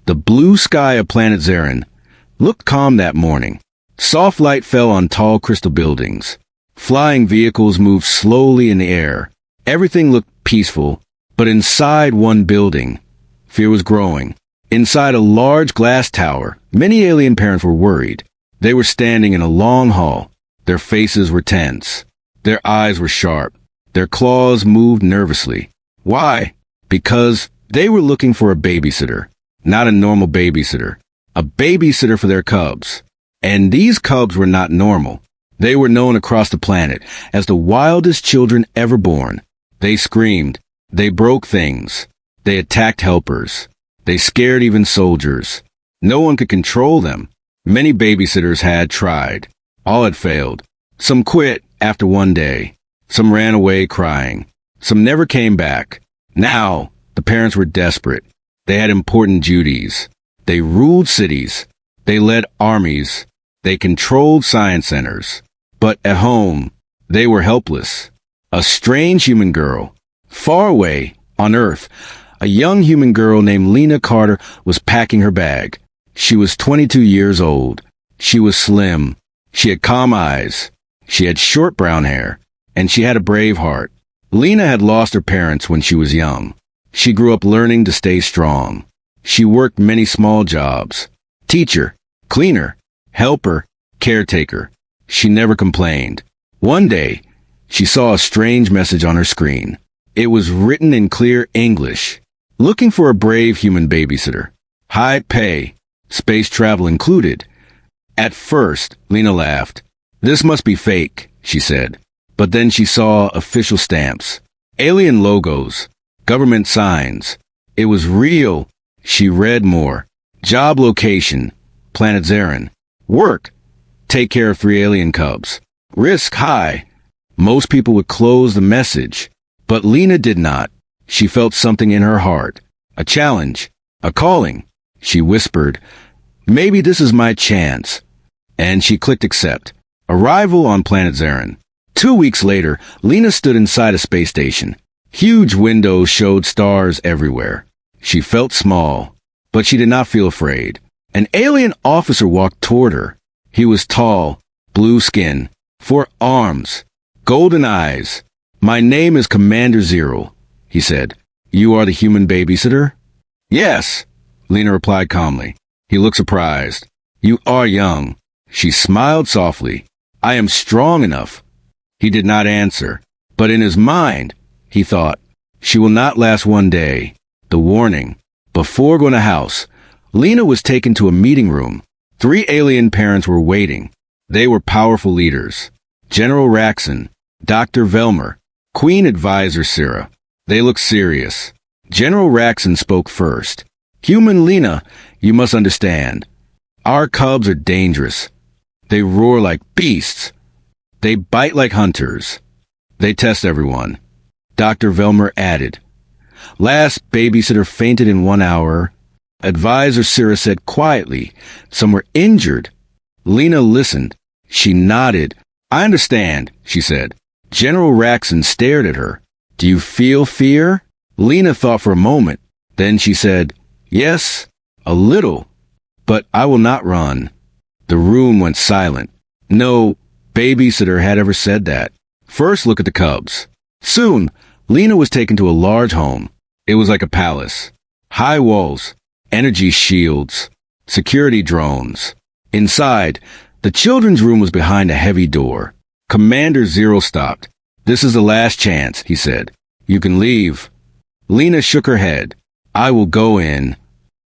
The blue sky of planet Zarin looked calm that morning. Soft light fell on tall crystal buildings. Flying vehicles moved slowly in the air. Everything looked peaceful, but inside one building, fear was growing. Inside a large glass tower, many alien parents were worried. They were standing in a long hall. Their faces were tense. Their eyes were sharp. Their claws moved nervously. Why? Because they were looking for a babysitter. Not a normal babysitter. A babysitter for their cubs. And these cubs were not normal. They were known across the planet as the wildest children ever born. They screamed. They broke things. They attacked helpers. They scared even soldiers. No one could control them. Many babysitters had tried. All had failed. Some quit after one day. Some ran away crying. Some never came back. Now, the parents were desperate. They had important duties. They ruled cities. They led armies. They controlled science centers. But at home, they were helpless. A strange human girl. Far away, on Earth, a young human girl named Lina Carter was packing her bag. She was 22 years old. She was slim. She had calm eyes. She had short brown hair. And she had a brave heart. Lina had lost her parents when she was young. She grew up learning to stay strong. She worked many small jobs. Teacher, cleaner, helper, caretaker. She never complained. One day, she saw a strange message on her screen. It was written in clear English. Looking for a brave human babysitter. High pay. Space travel included. At first, Lina laughed. This must be fake, she said. But then she saw official stamps. Alien logos. Government signs. It was real. She read more. Job location. Planet Zarin. Work. Take care of 3 alien cubs. Risk high. Most people would close the message. But Lina did not. She felt something in her heart. A challenge. A calling. She whispered, maybe this is my chance. And she clicked accept. Arrival on planet Zarin. 2 weeks later, Lina stood inside a space station. Huge windows showed stars everywhere. She felt small, but she did not feel afraid. An alien officer walked toward her. He was tall, blue skin, 4 arms, golden eyes. My name is Commander Zero, he said. You are the human babysitter? Yes, Lina replied calmly. He looked surprised. You are young. She smiled softly. I am strong enough. He did not answer, but in his mind, he thought, she will not last one day. The warning. Before going to house, Lina was taken to a meeting room. 3 alien parents were waiting. They were powerful leaders. General Raxon, Dr. Velmer, Queen Advisor Syrah. They looked serious. General Raxon spoke first. Human Lina, you must understand. Our cubs are dangerous. They roar like beasts. They bite like hunters. They test everyone. Dr. Velmer added. Last babysitter fainted in 1 hour. Advisor Syrah said quietly, some were injured. Lina listened. She nodded. I understand, she said. General Raxon stared at her. Do you feel fear? Lina thought for a moment. Then she said, yes, a little, but I will not run. The room went silent. No babysitter had ever said that. First, look at the cubs. Soon, Lina was taken to a large home. It was like a palace. High walls, energy shields, security drones. Inside, the children's room was behind a heavy door. Commander Zero stopped. This is the last chance, he said. You can leave. Lina shook her head. I will go in.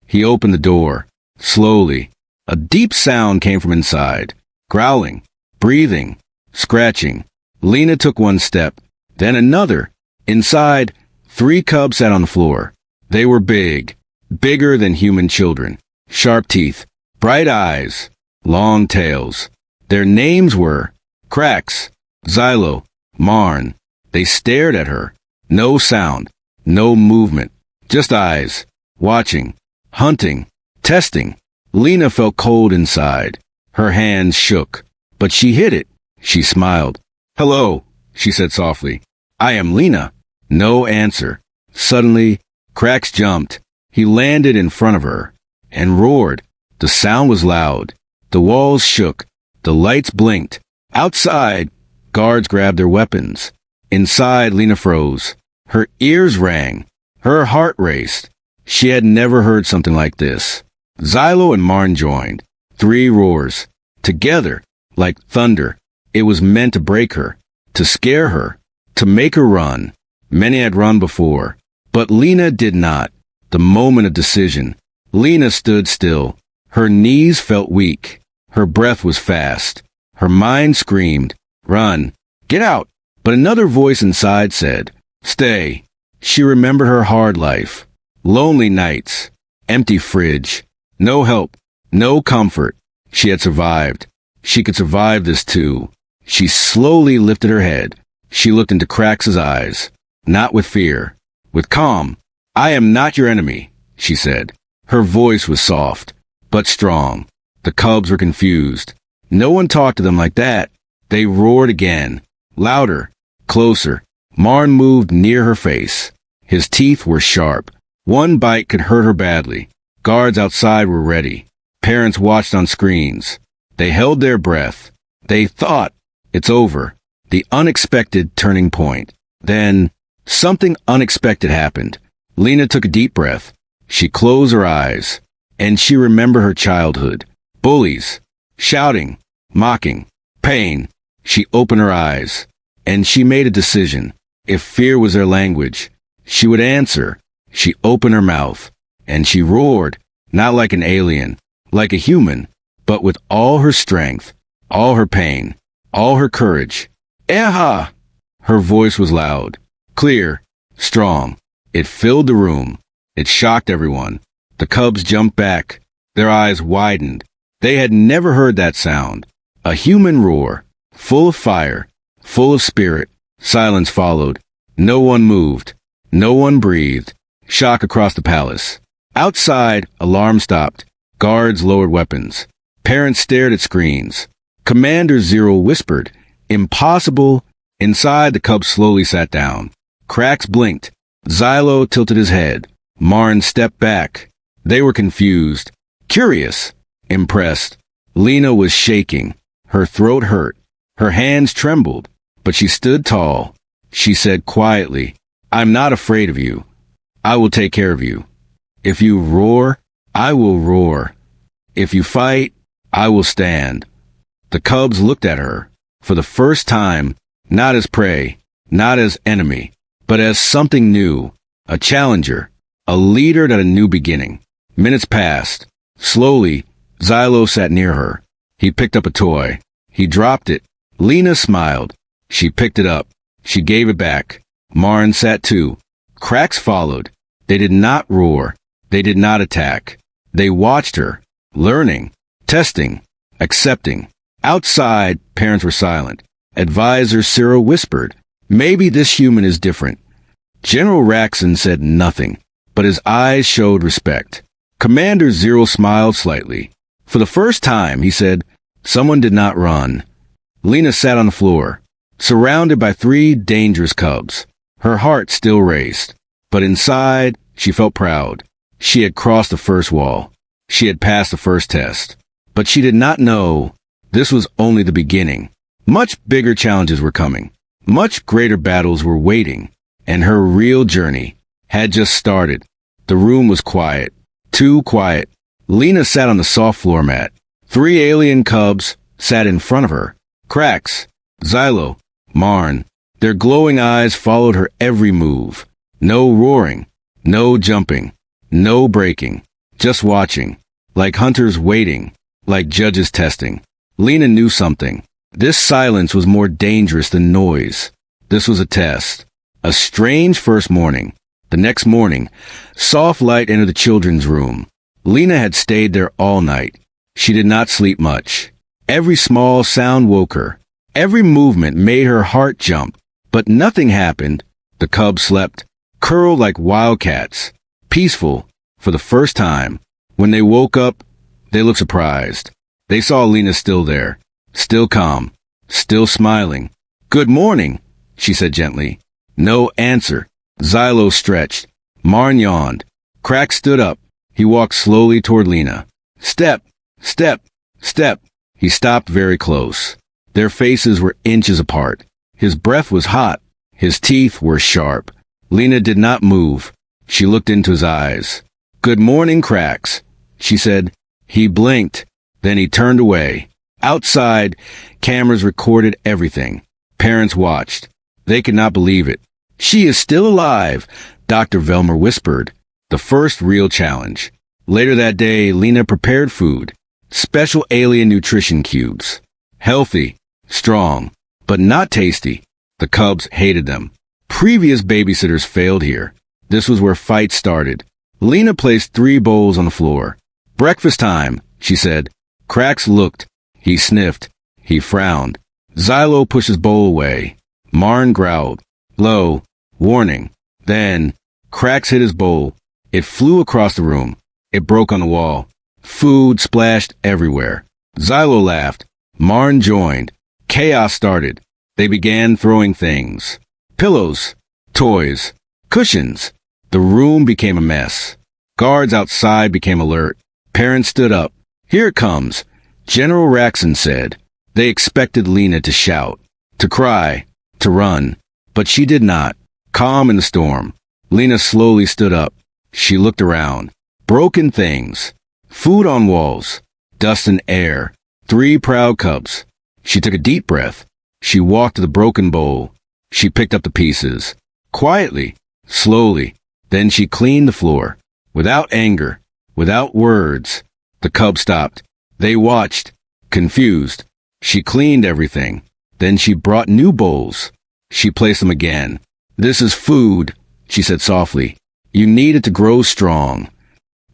He opened the door. Slowly. A deep sound came from inside. Growling, breathing, scratching. Lina took 1 step, then another. Inside, 3 cubs sat on the floor. They were big, bigger than human children. Sharp teeth, bright eyes, long tails. Their names were Krax, Xylo, Marn. They stared at her. No sound, no movement, just eyes, watching, hunting, testing. Lina felt cold inside. Her hands shook, but she hid it. She smiled. Hello, she said softly. I am Lina. No answer. Suddenly, Krax jumped. He landed in front of her. and roared. The sound was loud. The walls shook. The lights blinked. Outside, guards grabbed their weapons. Inside, Lina froze. Her ears rang. Her heart raced. She had never heard something like this. Xylo and Marn joined. 3 roars. Together, like thunder. It was meant to break her, to scare her, to make her run. Many had run before, but Lina did not. The moment of decision. Lina stood still. Her knees felt weak. Her breath was fast. Her mind screamed, "Run! Get out!" But another voice inside said, "Stay." She remembered her hard life. Lonely nights. Empty fridge. No help. No comfort. She had survived. She could survive this too. She slowly lifted her head. She looked into Krax's eyes. Not with fear. With calm. "I am not your enemy," she said. Her voice was soft, but strong. The cubs were confused. No one talked to them like that. They roared again. Louder. Closer. Marn moved near her face. His teeth were sharp. One bite could hurt her badly. Guards outside were ready. Parents watched on screens. They held their breath. They thought, "It's over." The unexpected turning point. Then, something unexpected happened. Lina took a deep breath. She closed her eyes. And she remembered her childhood. Bullies. Shouting. Mocking. Pain. She opened her eyes. And she made a decision. If fear was their language, she would answer. She opened her mouth. And she roared. Not like an alien. Like a human. But with all her strength. All her pain. All her courage. "Eha!" Her voice was loud. Clear. Strong. It filled the room. It shocked everyone. The cubs jumped back. Their eyes widened. They had never heard that sound. A human roar. Full of fire. Full of spirit. Silence followed. No one moved. No one breathed. Shock across the palace. Outside, alarm stopped. Guards lowered weapons. Parents stared at screens. Commander Zero whispered, "Impossible." Inside, the cubs slowly sat down. Krax blinked. Xylo tilted his head. Marn stepped back. They were confused. Curious. Impressed. Lina was shaking. Her throat hurt. Her hands trembled. But she stood tall. She said quietly, "I'm not afraid of you. I will take care of you. If you roar, I will roar. If you fight, I will stand." The cubs looked at her. For the first time, not as prey, not as enemy, but as something new. A challenger. A leader at a new beginning. Minutes passed. Slowly, Xylo sat near her. He picked up a toy. He dropped it. Lina smiled. She picked it up. She gave it back. Marn sat too. Krax followed. They did not roar. They did not attack. They watched her, learning, testing, accepting. Outside, parents were silent. Advisor Cyril whispered, "Maybe this human is different." General Raxon said nothing, but his eyes showed respect. Commander Zero smiled slightly. For the first time, he said, "Someone did not run." Lina sat on the floor, surrounded by 3 dangerous cubs. Her heart still raced, but inside, she felt proud. She had crossed the first wall. She had passed the first test. But she did not know this was only the beginning. Much bigger challenges were coming. Much greater battles were waiting. And her real journey had just started. The room was quiet. Too quiet. Lina sat on the soft floor mat. 3 alien cubs sat in front of her. Krax, Xylo, Marn. Their glowing eyes followed her every move. No roaring. No jumping. No breaking. Just watching. Like hunters waiting. Like judges testing. Lina knew something. This silence was more dangerous than noise. This was a test. A strange first morning. The next morning, soft light entered the children's room. Lina had stayed there all night. She did not sleep much. Every small sound woke her. Every movement made her heart jump. But nothing happened. The cubs slept, curled like wildcats, peaceful for the first time. When they woke up, they looked surprised. They saw Lina still there, still calm, still smiling. "Good morning," she said gently. No answer. Xylo stretched. Marn yawned. Krax stood up. He walked slowly toward Lina. Step, step, step. He stopped very close. Their faces were inches apart. His breath was hot. His teeth were sharp. Lina did not move. She looked into his eyes. Good morning, Cracks, she said. He blinked. Then he turned away. Outside, cameras recorded everything. Parents watched. They could not believe it. She is still alive, Dr. Velmer whispered. The first real challenge. Later that day, Lina prepared food. Special alien nutrition cubes. Healthy, strong, but not tasty. The cubs hated them. Previous babysitters failed here. This was where fights started. Lina placed 3 bowls on the floor. Breakfast time, she said. Cracks looked. He sniffed. He frowned. Xylo pushed his bowl away. Marn growled. Low. Warning. Then, Cracks hit his bowl. It flew across the room. It broke on the wall. Food splashed everywhere. Xylo laughed. Marn joined. Chaos started. They began throwing things. Pillows. Toys. Cushions. The room became a mess. Guards outside became alert. Parents stood up. Here it comes, General Raxon said. They expected Lina to shout, to cry, to run. But she did not. Calm in the storm. Lina slowly stood up. She looked around. Broken things. Food on walls. Dust and air. 3 proud cubs. She took a deep breath. She walked to the broken bowl. She picked up the pieces. Quietly. Slowly. Then she cleaned the floor. Without anger. Without words. The cubs stopped. They watched. Confused. She cleaned everything. Then she brought new bowls. She placed them again. This is food, she said softly. You need it to grow strong.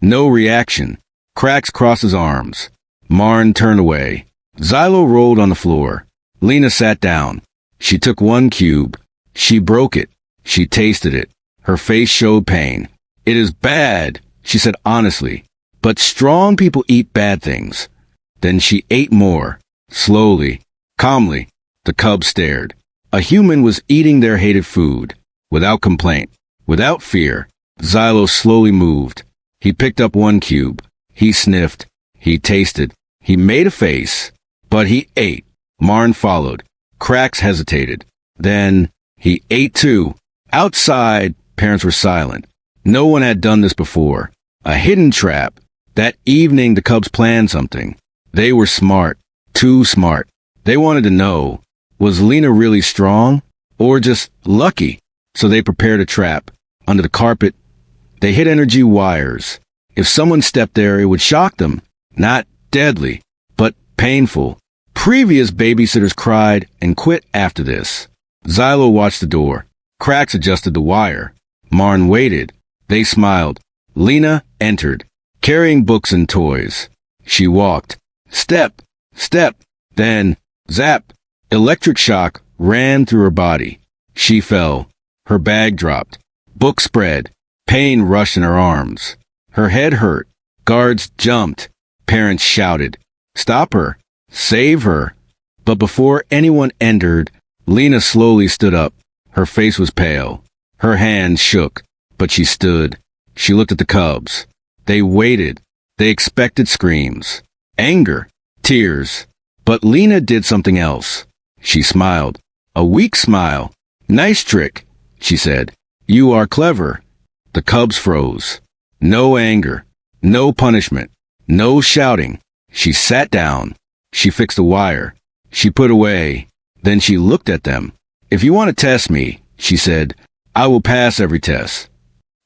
No reaction. Cracks crossed his arms. Marn turned away. Xylo rolled on the floor. Lina sat down. She took 1 cube. She broke it. She tasted it. Her face showed pain. It is bad, she said honestly. But strong people eat bad things. Then she ate more. Slowly. Calmly. The cubs stared. A human was eating their hated food. Without complaint. Without fear. Xylo slowly moved. He picked up 1 cube. He sniffed. He tasted. He made a face. But he ate. Marn followed. Cracks hesitated. Then, he ate too. Outside, parents were silent. No one had done this before. A hidden trap. That evening, the cubs planned something. They were smart. Too smart. They wanted to know, was Lina really strong? Or just lucky? So they prepared a trap. Under the carpet, they hid energy wires. If someone stepped there, it would shock them. Not deadly, but painful. Previous babysitters cried and quit after this. Xylo watched the door. Cracks adjusted the wire. Marn waited. They smiled. Lina entered, carrying books and toys. She walked. Step, step, then, zap. Electric shock ran through her body. She fell. Her bag dropped. Book spread. Pain rushed in her arms. Her head hurt. Guards jumped. Parents shouted. Stop her. Save her. But before anyone entered, Lina slowly stood up. Her face was pale. Her hands shook, but she stood. She looked at the cubs. They waited. They expected screams, anger, tears. But Lina did something else. She smiled. A weak smile. Nice trick, she said. You are clever. The cubs froze. No anger. No punishment. No shouting. She sat down. She fixed the wire. She put away. Then she looked at them. If you want to test me, she said, I will pass every test.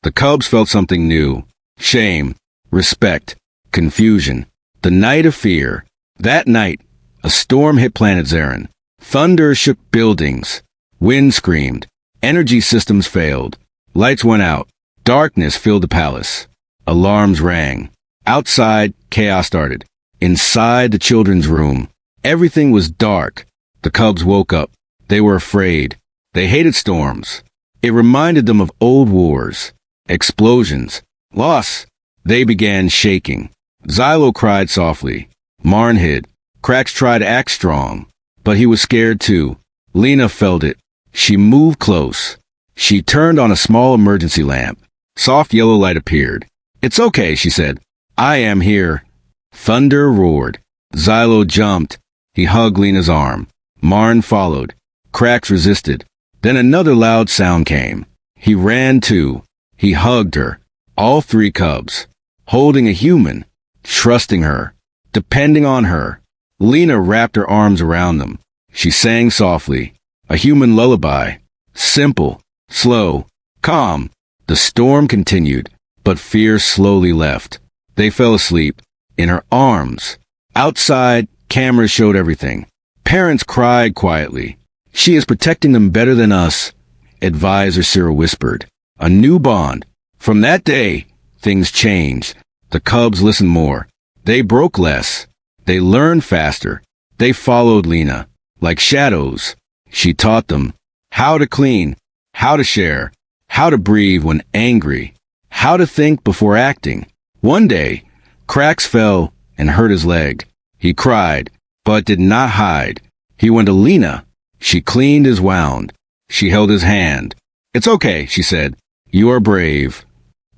The cubs felt something new. Shame. Respect. Confusion. The night of fear. That night, a storm hit planet Zarin. Thunder shook buildings. Wind screamed. Energy systems failed. Lights went out. Darkness filled the palace. Alarms rang. Outside, chaos started. Inside the children's room, everything was dark. The cubs woke up. They were afraid. They hated storms. It reminded them of old wars. Explosions. Loss. They began shaking. Xylo cried softly. Marn hid. Cracks tried to act strong. But he was scared too. Lina felt it. She moved close. She turned on a small emergency lamp. Soft yellow light appeared. It's okay, she said. I am here. Thunder roared. Xylo jumped. He hugged Lina's arm. Marn followed. Krax resisted. Then another loud sound came. He ran too. He hugged her. All three cubs. Holding a human. Trusting her. Depending on her. Lina wrapped her arms around them. She sang softly. A human lullaby. Simple. Slow. Calm. The storm continued, but fear slowly left. They fell asleep. In her arms. Outside, cameras showed everything. Parents cried quietly. She is protecting them better than us, Advisor Cyril whispered. A new bond. From that day, things changed. The cubs listened more. They broke less. They learned faster. They followed Lina. Like shadows. She taught them how to clean, how to share, how to breathe when angry, how to think before acting. One day, Krax fell and hurt his leg. He cried, but did not hide. He went to Lina. She cleaned his wound. She held his hand. It's okay, she said. You are brave.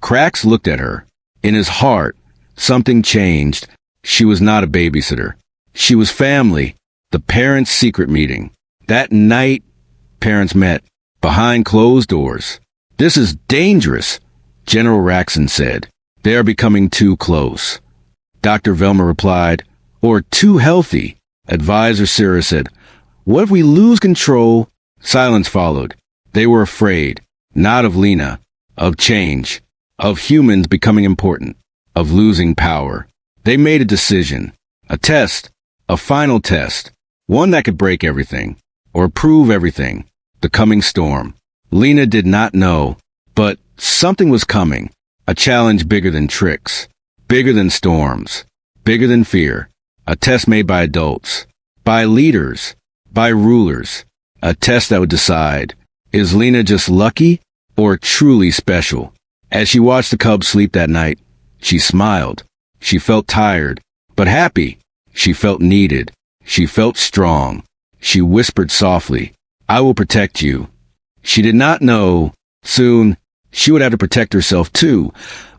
Krax looked at her. In his heart, something changed. She was not a babysitter. She was family. The parents' secret meeting. That night, parents met. Behind closed doors. This is dangerous, General Raxon said. They are becoming too close. Dr. Velma replied, or too healthy. Advisor Sarah said, what if we lose control? Silence followed. They were afraid, not of Lina, of change, of humans becoming important, of losing power. They made a decision, a test, a final test, one that could break everything, or prove everything, the coming storm. Lina did not know, but something was coming, a challenge bigger than tricks, bigger than storms, bigger than fear, a test made by adults, by leaders, by rulers, a test that would decide, is Lina just lucky or truly special? As she watched the cubs sleep that night, she smiled. She felt tired, but happy. She felt needed. She felt strong. She whispered softly, I will protect you. She did not know. Soon, she would have to protect herself too.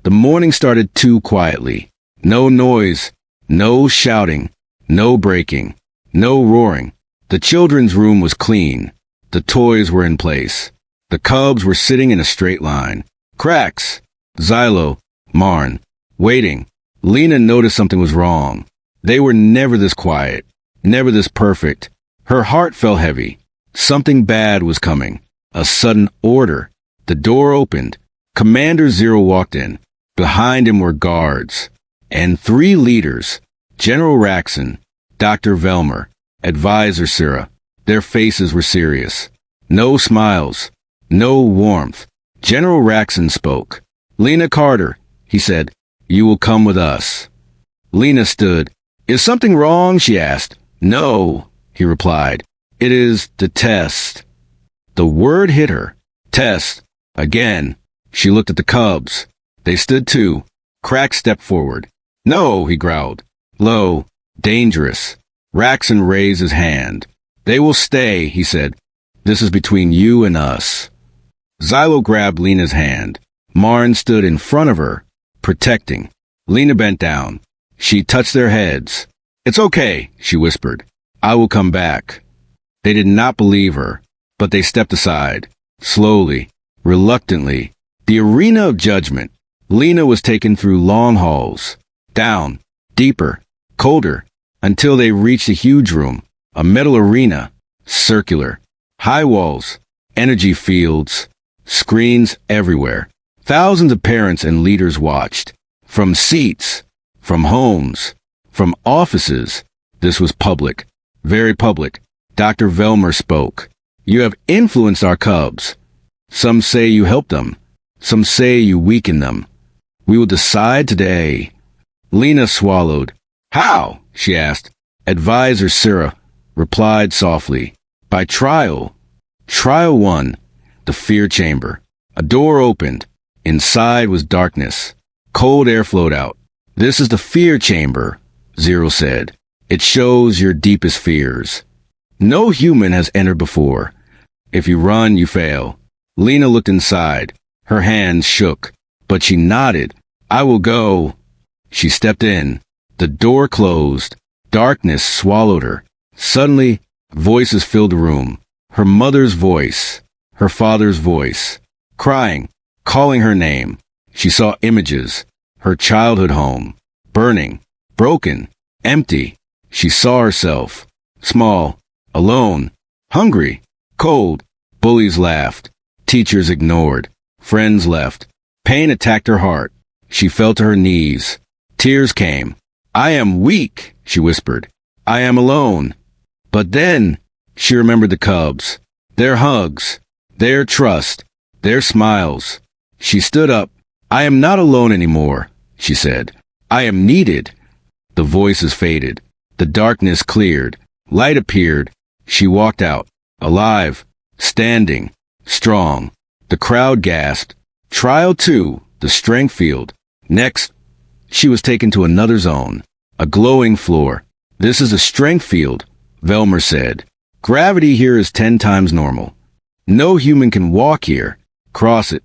The morning started too quietly. No noise, no shouting, no breaking, no roaring. The children's room was clean. The toys were in place. The cubs were sitting in a straight line. Krax, Xylo, Marn, waiting. Lina noticed something was wrong. They were never this quiet, never this perfect. Her heart felt heavy. Something bad was coming. A sudden order. The door opened. Commander Zero walked in. Behind him were guards. And 3 leaders. General Raxon, Dr. Velmer, Advisor Syrah. Their faces were serious. No smiles. No warmth. General Raxon spoke. Lina Carter, he said, you will come with us. Lina stood. Is something wrong? She asked. No, he replied. It is the test. The word hit her. Test. Again. She looked at the cubs. They stood too. Krax stepped forward. No, he growled. Low. Dangerous. Raxon raised his hand. They will stay, he said. This is between you and us. Xylo grabbed Lina's hand. Marn stood in front of her, protecting. Lina bent down. She touched their heads. It's okay, she whispered. I will come back. They did not believe her, but they stepped aside. Slowly, reluctantly. The arena of judgment. Lina was taken through long halls. Down, deeper, colder, until they reached a huge room. A metal arena. Circular. High walls. Energy fields. Screens everywhere. Thousands of parents and leaders watched. From seats. From homes. From offices. This was public. Very public. Dr. Velmer spoke. You have influenced our cubs. Some say you helped them. Some say you weakened them. We will decide today. Lina swallowed. How? She asked. Advisor Syrah replied softly. By trial. Trial 1. The fear chamber. A door opened. Inside was darkness. Cold air flowed out. This is the fear chamber, Zero said. It shows your deepest fears. No human has entered before. If you run, you fail. Lina looked inside. Her hands shook, but she nodded. I will go. She stepped in. The door closed. Darkness swallowed her. Suddenly, voices filled the room. Her mother's voice. Her father's voice. Crying. Calling her name. She saw images. Her childhood home. Burning. Broken. Empty. She saw herself. Small. Alone. Hungry. Cold. Bullies laughed. Teachers ignored. Friends left. Pain attacked her heart. She fell to her knees. Tears came. I am weak, she whispered. I am alone. But then she remembered the cubs. Their hugs. Their trust. Their smiles. She stood up. I am not alone anymore, she said. I am needed. The voices faded. The darkness cleared. Light appeared. She walked out. Alive. Standing. Strong. The crowd gasped. Trial 2, the strength field. Next, she was taken to another zone. A glowing floor. This is a strength field, Velmer said. Gravity here is 10 times normal. No human can walk here. Cross it.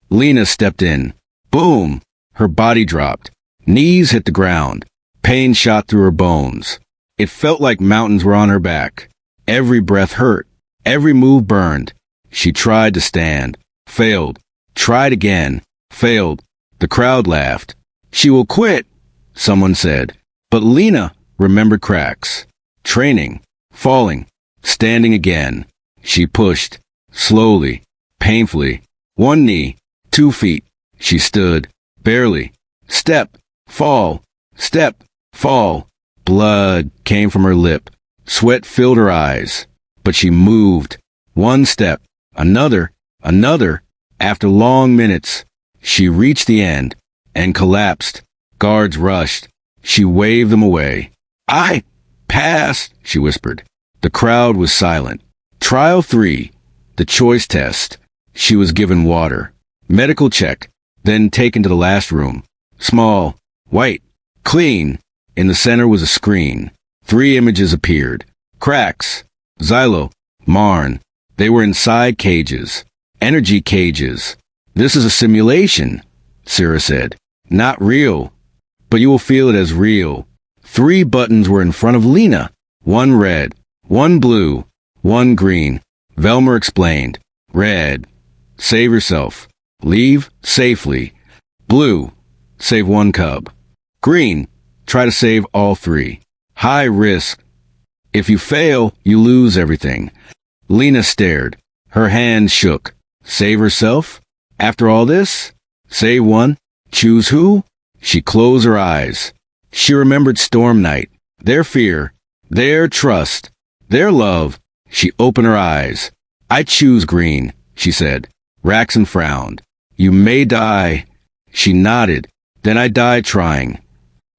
Lina stepped in. Boom! Her body dropped. Knees hit the ground. Pain shot through her bones. It felt like mountains were on her back. Every breath hurt. Every move burned. She tried to stand. Failed. Tried again. Failed. The crowd laughed. She will quit, someone said. But Lina remembered cracks. Training. Falling. Standing again. She pushed. Slowly. Painfully. 1 knee. 2 feet. She stood. Barely. Step. Fall. Step. Fall. Blood came from her lip. Sweat filled her eyes. But she moved. 1 step. Another. Another. After long minutes, she reached the end and collapsed. Guards rushed. She waved them away. I passed, she whispered. The crowd was silent. Trial 3, the choice test. She was given water. Medical check, then taken to the last room. Small, white, clean. In the center was a screen. 3 images appeared. Cracks. Xylo. Marn. They were inside cages. Energy cages. This is a simulation, Sarah said. Not real. But you will feel it as real. 3 buttons were in front of Lina. 1 red. 1 blue. 1 green. Velmer explained. Red. Save yourself. Leave safely. Blue. Save 1 cub. Green. Try to save all 3. High risk. If you fail, you lose everything. Lina stared. Her hands shook. Save herself? After all this? Save 1? Choose who? She closed her eyes. She remembered Storm Night. Their fear. Their trust. Their love. She opened her eyes. I choose green, she said. Raxon frowned. You may die. She nodded. Then I died trying.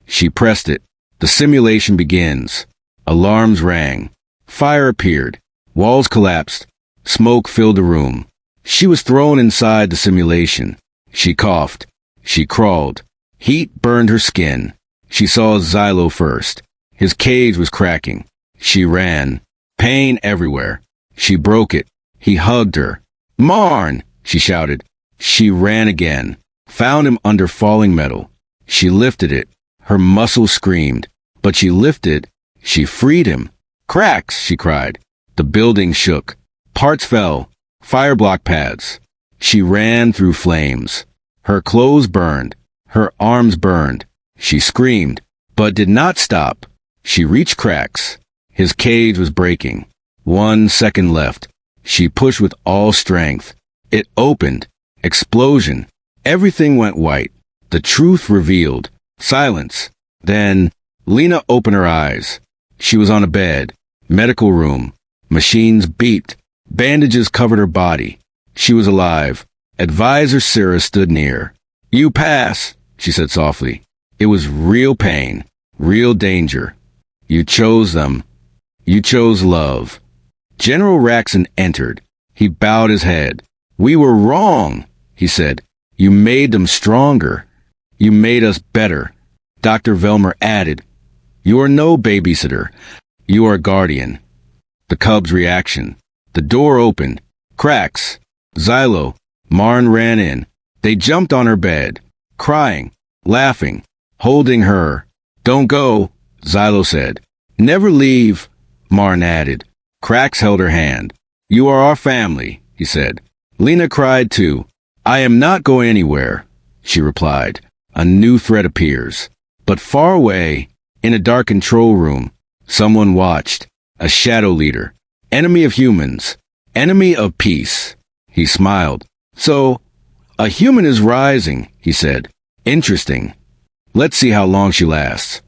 She pressed it. The simulation begins. Alarms rang. Fire appeared. Walls collapsed. Smoke filled the room. She was thrown inside the simulation. She coughed. She crawled. Heat burned her skin. She saw Xylo first. His cage was cracking. She ran. Pain everywhere. She broke it. He hugged her. Marn! She shouted. She ran again. Found him under falling metal. She lifted it. Her muscles screamed. But she lifted. She freed him. Cracks! She cried. The building shook. Parts fell. Fireblock pads. She ran through flames. Her clothes burned. Her arms burned. She screamed, but did not stop. She reached cracks. His cage was breaking. 1 second left. She pushed with all strength. It opened. Explosion. Everything went white. The truth revealed. Silence. Then, Lina opened her eyes. She was on a bed. Medical room. Machines beeped. Bandages covered her body. She was alive. Advisor Sarah stood near. You pass, she said softly. It was real pain. Real danger. You chose them. You chose love. General Raxon entered. He bowed his head. We were wrong, he said. You made them stronger. You made us better. Dr. Velmer added. You are no babysitter. You are a guardian. The cub's reaction. The door opened. Cracks. Xylo. Marn ran in. They jumped on her bed. Crying. laughing, holding her. Don't go, Xylo said. Never leave, Marn added. Krax held her hand. You are our family, he said. Lina cried too. I am not going anywhere, she replied. A new threat appears. But far away, in a dark control room, someone watched. A shadow leader. Enemy of humans. Enemy of peace. He smiled. So, a human is rising, he said. Interesting. Let's see how long she lasts.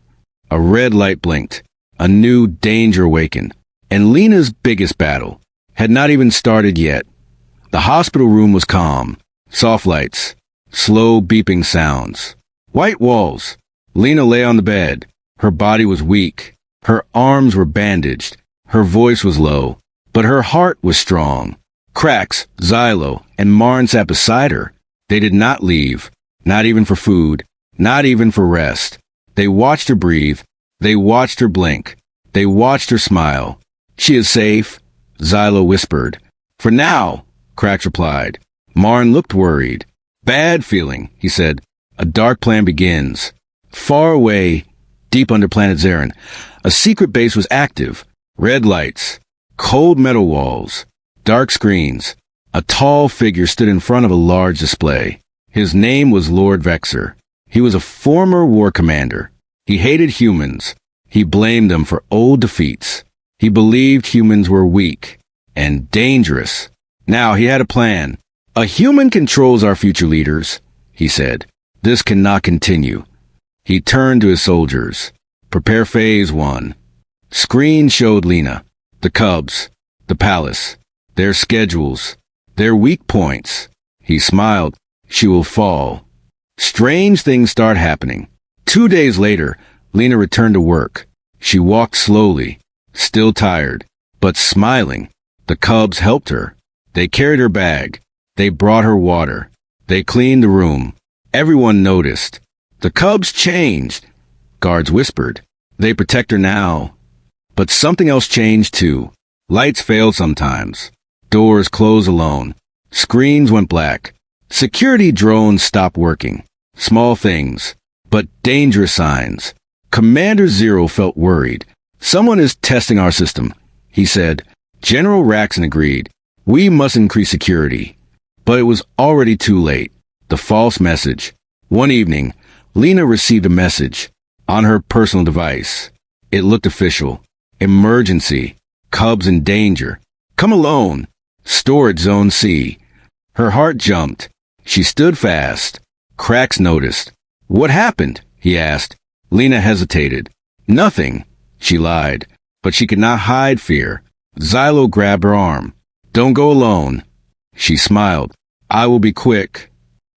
A red light blinked. A new danger awakened. And Lina's biggest battle had not even started yet. The hospital room was calm. Soft lights. Slow beeping sounds. White walls. Lina lay on the bed. Her body was weak. Her arms were bandaged. Her voice was low. But her heart was strong. Krax, Xylo, and Marn sat beside her. They did not leave. Not even for food. Not even for rest. They watched her breathe. They watched her blink. They watched her smile. She is safe, Xylo whispered. For now, Krax replied. Marn looked worried. Bad feeling, he said. A dark plan begins. Far away, deep under planet Zarin, a secret base was active. Red lights, cold metal walls, dark screens. A tall figure stood in front of a large display. His name was Lord Vexor. He was a former war commander. He hated humans. He blamed them for old defeats. He believed humans were weak and dangerous. Now he had a plan. A human controls our future leaders, he said. This cannot continue. He turned to his soldiers. Prepare phase 1. Screen showed Lina, the cubs, the palace, their schedules, their weak points. He smiled. She will fall. Strange things start happening. 2 days later, Lina returned to work. She walked slowly, still tired, but smiling. The cubs helped her. They carried her bag. They brought her water. They cleaned the room. Everyone noticed. The cubs changed. Guards whispered. They protect her now. But something else changed too. Lights failed sometimes. Doors closed alone. Screens went black. Security drones stopped working. Small things, but dangerous signs. Commander Zero felt worried. Someone is testing our system, he said. General Raxon agreed. We must increase security. But it was already too late. The false message. One evening, Lina received a message on her personal device. It looked official. Emergency. Cubs in danger. Come alone. Storage Zone C. Her heart jumped. She stood fast. Krax noticed. What happened? He asked. Lina hesitated. Nothing, she lied. But she could not hide fear. Xylo grabbed her arm. Don't go alone. She smiled. I will be quick.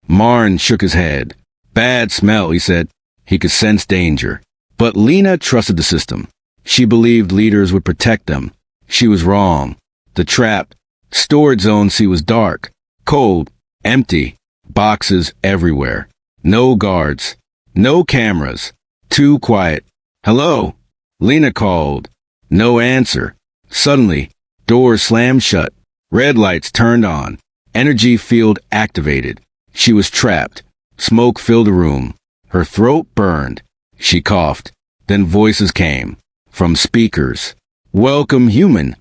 Marn shook his head. Bad smell, he said. He could sense danger. But Lina trusted the system. She believed leaders would protect them. She was wrong. The trap, storage zone C, was dark, cold, empty, boxes everywhere. No guards, no cameras, too quiet. Hello? Lina called. No answer. Suddenly, doors slammed shut. Red lights turned on. Energy field activated. She was trapped. Smoke filled the room. Her throat burned. She coughed. Then voices came. From speakers. Welcome, human,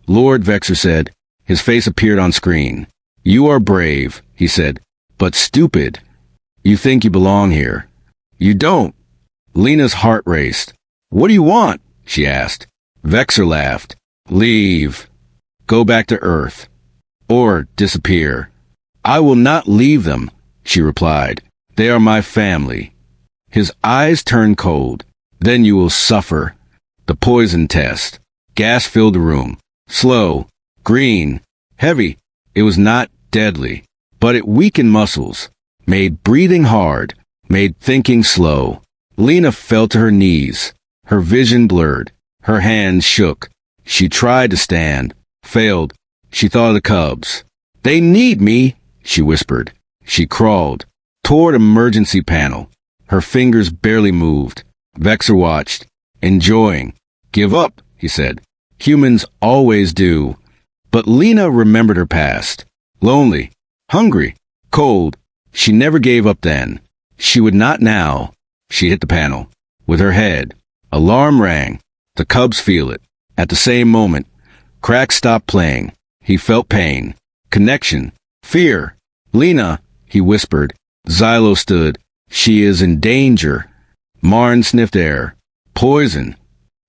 Lord Vexor said. His face appeared on screen. You are brave, he said, but stupid. You think you belong here. You don't. Lina's heart raced. What do you want? She asked. Vexor laughed. Leave. Go back to Earth. Or disappear. I will not leave them, she replied. They are my family. His eyes turned cold. Then you will suffer. The poison test. Gas filled the room. Slow. Green. Heavy. It was not deadly. But it weakened muscles. Made breathing hard. Made thinking slow. Lina fell to her knees. Her vision blurred. Her hands shook. She tried to stand. Failed. She thought of the cubs. They need me, she whispered. She crawled toward emergency panel. Her fingers barely moved. Vexor watched, enjoying. Give up, he said. Humans always do. But Lina remembered her past. Lonely, hungry, cold. She never gave up then. She would not now. She hit the panel. With her head. Alarm rang. The cubs feel it. At the same moment, Crack stopped playing. He felt pain. Connection. Fear. Lina, he whispered. Xylo stood. She is in danger. Marn sniffed air. Poison.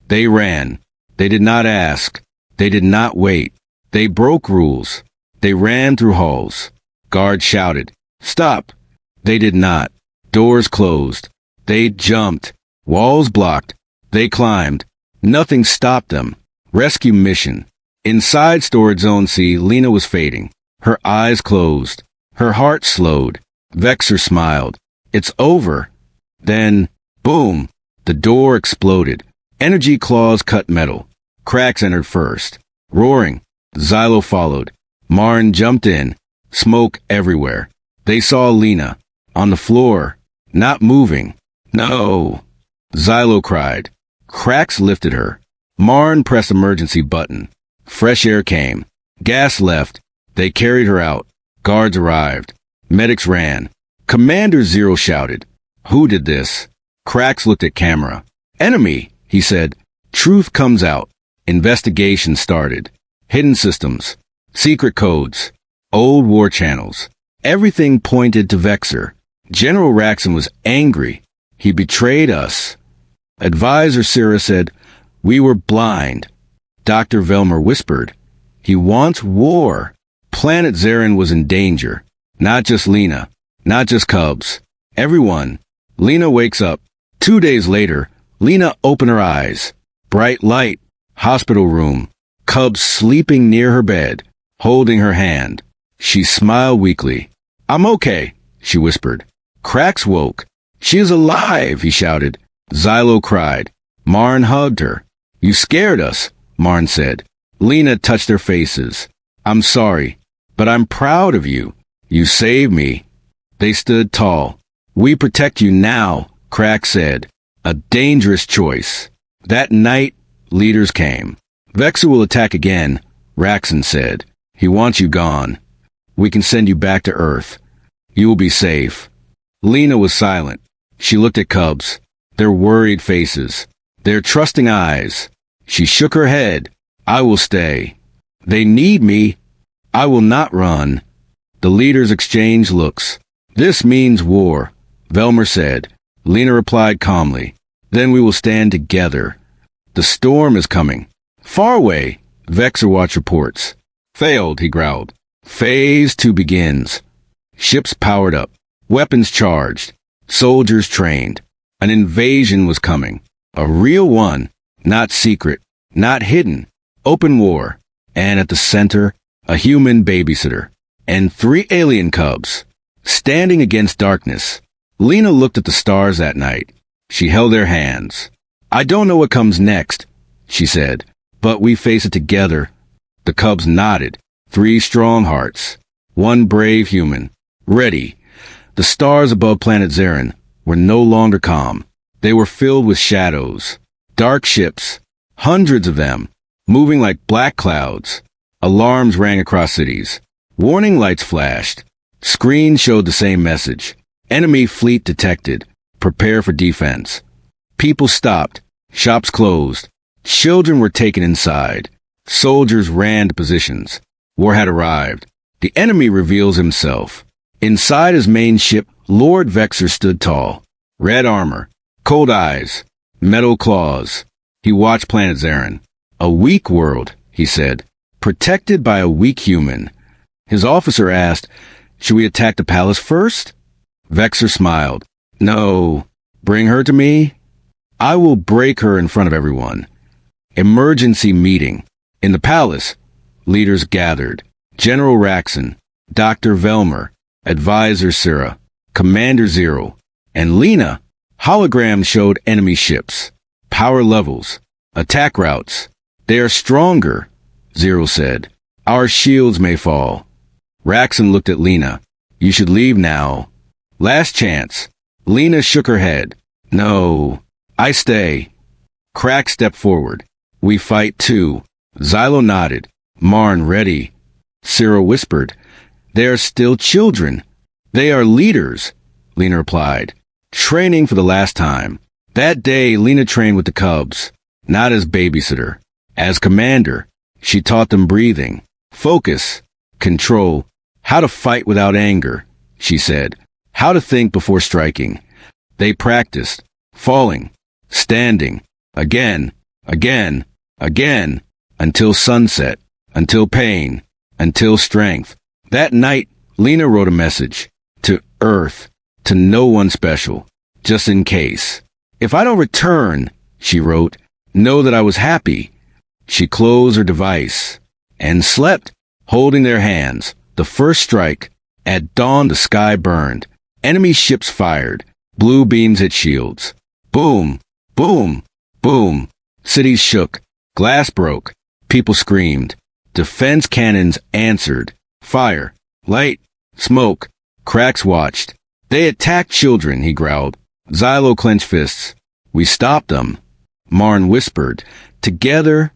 They ran. They did not ask. They did not wait. They broke rules. They ran through halls. Guards shouted, "Stop!" They did not. Doors closed. They jumped. Walls blocked. They climbed. Nothing stopped them. Rescue mission. Inside Storage Zone C, Lina was fading. Her eyes closed. Her heart slowed. Vexer smiled. It's over. Then, boom! The door exploded. Energy claws cut metal. Cracks entered first. Roaring. Xylo followed. Marn jumped in. Smoke everywhere. They saw Lina. On the floor. Not moving. No! Xylo cried. Cracks lifted her. Marn pressed emergency button. Fresh air came. Gas left. They carried her out. Guards arrived. Medics ran. Commander Zero shouted. Who did this? Cracks looked at camera. Enemy, he said. Truth comes out. Investigation started. Hidden systems. Secret codes. Old war channels. Everything pointed to Vexer. General Raxon was angry. He betrayed us. Advisor Sira said, we were blind. Dr. Velmer whispered, he wants war. Planet Zarin was in danger. Not just Lina. Not just cubs. Everyone. Lina wakes up. 2 days later, Lina opened her eyes. Bright light. Hospital room. Cubs sleeping near her bed, holding her hand. She smiled weakly. I'm okay, she whispered. Cracks woke. She is alive, he shouted. Xylo cried. Marn hugged her. You scared us, Marn said. Lina touched their faces. I'm sorry, but I'm proud of you. You saved me. They stood tall. We protect you now, Crack said. A dangerous choice. That night, leaders came. Vexer will attack again, Raxon said. He wants you gone. We can send you back to Earth. You will be safe. Lina was silent. She looked at cubs. Their worried faces. Their trusting eyes. She shook her head. I will stay. They need me. I will not run. The leaders exchanged looks. This means war, Velmer said. Lina replied calmly. Then we will stand together. The storm is coming. Far away, Vexer Watch reports. Failed, he growled. Phase 2 begins. Ships powered up. Weapons charged. Soldiers trained. An invasion was coming. A real one. Not secret. Not hidden. Open war. And at the center, a human babysitter. And 3 alien cubs. Standing against darkness. Lina looked at the stars that night. She held their hands. I don't know what comes next, she said, but we face it together. The cubs nodded. 3 strong hearts. 1 brave human. Ready. The stars above planet Zarin were no longer calm. They were filled with shadows. Dark ships. Hundreds of them. Moving like black clouds. Alarms rang across cities. Warning lights flashed. Screens showed the same message. Enemy fleet detected. Prepare for defense. People stopped. Shops closed. Children were taken inside. Soldiers ran to positions. War had arrived. The enemy reveals himself. Inside his main ship, Lord Vexer stood tall. Red armor. Cold eyes. Metal claws. He watched planet Zarin. A weak world, he said. Protected by a weak human. His officer asked, should we attack the palace first? Vexer smiled. No. Bring her to me. I will break her in front of everyone. Emergency meeting. In the palace, leaders gathered. General Raxon, Dr. Velmer, Advisor Sira, Commander Zero, and Lina. Holograms showed enemy ships. Power levels. Attack routes. They are stronger, Zero said. Our shields may fall. Raxon looked at Lina. You should leave now. Last chance. Lina shook her head. No. I stay. Crack stepped forward. We fight too. Xylo nodded. Marn ready. Sira whispered. They are still children. They are leaders, Lina replied. training for the last time. That day, Lina trained with the cubs, not as babysitter. As commander, she taught them breathing, focus, control, how to fight without anger, she said, how to think before striking. They practiced, falling, standing, again, again, again, until sunset, until pain, until strength. That night, Lina wrote a message to Earth, to no one special, just in case. If I don't return, she wrote, know that I was happy. She closed her device and slept, holding their hands. The first strike. At dawn, the sky burned. Enemy ships fired. Blue beams hit shields. Boom, boom, boom. Cities shook. Glass broke. People screamed. Defense cannons answered. Fire, light, smoke. Cracks watched. They attacked children, he growled. Xylo clenched fists. We stopped them. Marn whispered. Together,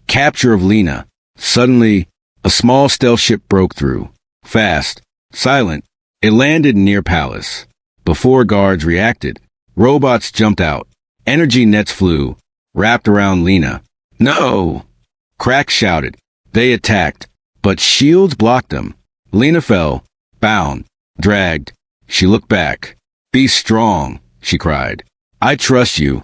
capture of Lina. Suddenly, a small stealth ship broke through. Fast, silent. It landed near Palace. Before guards reacted, robots jumped out. Energy nets flew, wrapped around Lina. No! Cracks shouted. They attacked, but shields blocked them. Lina fell, bound, dragged. She looked back. Be strong, she cried. I trust you.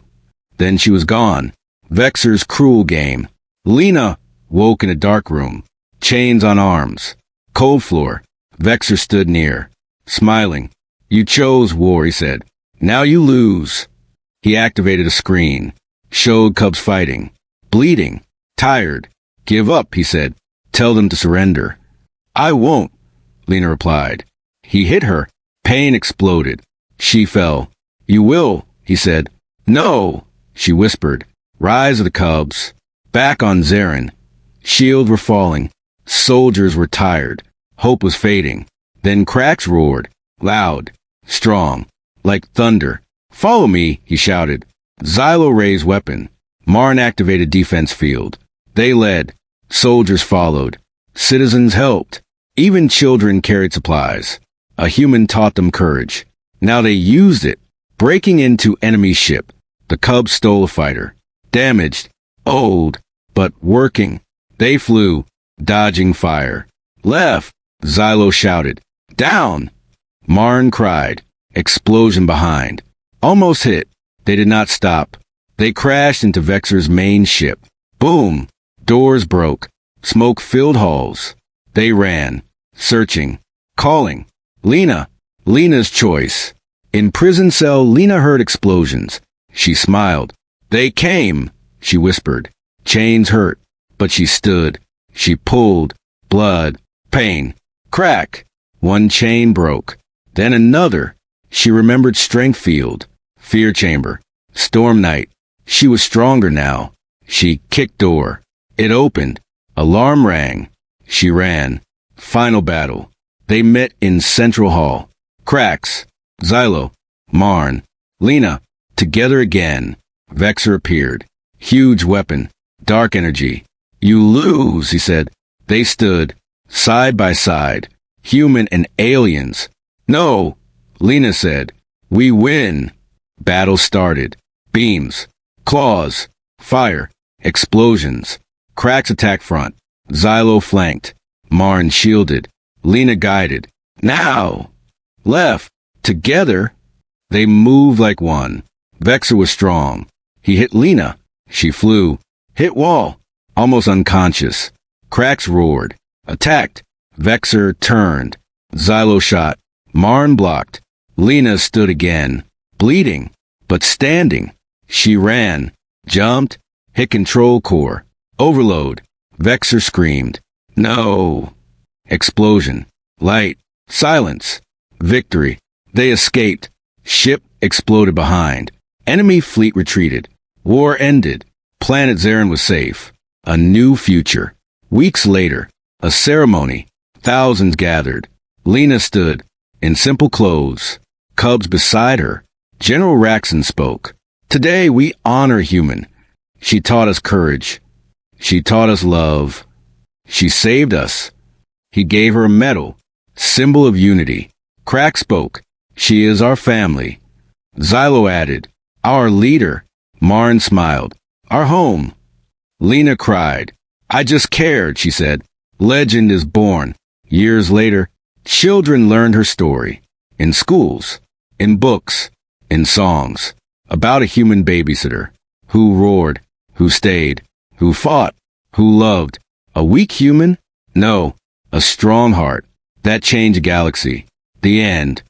Then she was gone. Vexor's cruel game. Lina woke in a dark room. Chains on arms. Cold floor. Vexor stood near, smiling. You chose war, he said. Now you lose. He activated a screen. Showed cubs fighting. Bleeding. Tired. Give up, he said. Tell them to surrender. I won't, Lina replied. He hit her. Pain exploded. She fell. You will, he said. No, she whispered. Rise of the cubs. Back on Zarin. Shields were falling. Soldiers were tired. Hope was fading. Then Cracks roared. Loud. Strong. Like thunder. Follow me, he shouted. Xylo raised weapon. Marn activated defense field. They led. Soldiers followed. Citizens helped. Even children carried supplies. A human taught them courage. Now they used it, breaking into enemy ship. The cubs stole a fighter. Damaged, old, but working. They flew, dodging fire. Left, Xylo shouted. Down! Marn cried. Explosion behind. Almost hit. They did not stop. They crashed into Vexor's main ship. Boom! Doors broke. Smoke filled halls. They ran, searching, calling. Lina. Lina's choice. In prison cell, Lina heard explosions. She smiled. They came, she whispered. Chains hurt, but she stood. She pulled. Blood. Pain. Crack. One chain broke. Then another. She remembered strength field. Fear chamber. Storm night. She was stronger now. She kicked door. It opened. Alarm rang. She ran. Final battle. They met in Central Hall. Cracks. Xylo. Marn. Lina. Together again. Vexor appeared. Huge weapon. Dark energy. You lose, he said. They stood. Side by side. Human and aliens. No, Lina said. We win. Battle started. Beams. Claws. Fire. Explosions. Cracks attacked front. Xylo flanked. Marn shielded. Lina guided. Now! Left. Together. They moved like one. Vexor was strong. He hit Lina. She flew. Hit wall. Almost unconscious. Cracks roared. Attacked. Vexor turned. Xylo shot. Marn blocked. Lina stood again. Bleeding. But standing. She ran. Jumped. Hit control core. Overload. Vexor screamed. No. Explosion. Light. Silence. Victory. They escaped. Ship exploded behind. Enemy fleet retreated. War ended. Planet Zarin was safe. A new future. Weeks later. A ceremony. Thousands gathered. Lina stood. In simple clothes. Cubs beside her. General Raxon spoke. Today we honor human. She taught us courage. She taught us love. She saved us. He gave her a medal, symbol of unity. Crack spoke. She is our family. Xylo added, "Our leader." Marn smiled. "Our home." Lina cried. "I just cared," she said. Legend is born. Years later, children learned her story. In schools, in books, in songs. About a human babysitter. Who roared, who stayed, who fought, who loved. A weak human? No, a strong heart. That changed a galaxy. The end.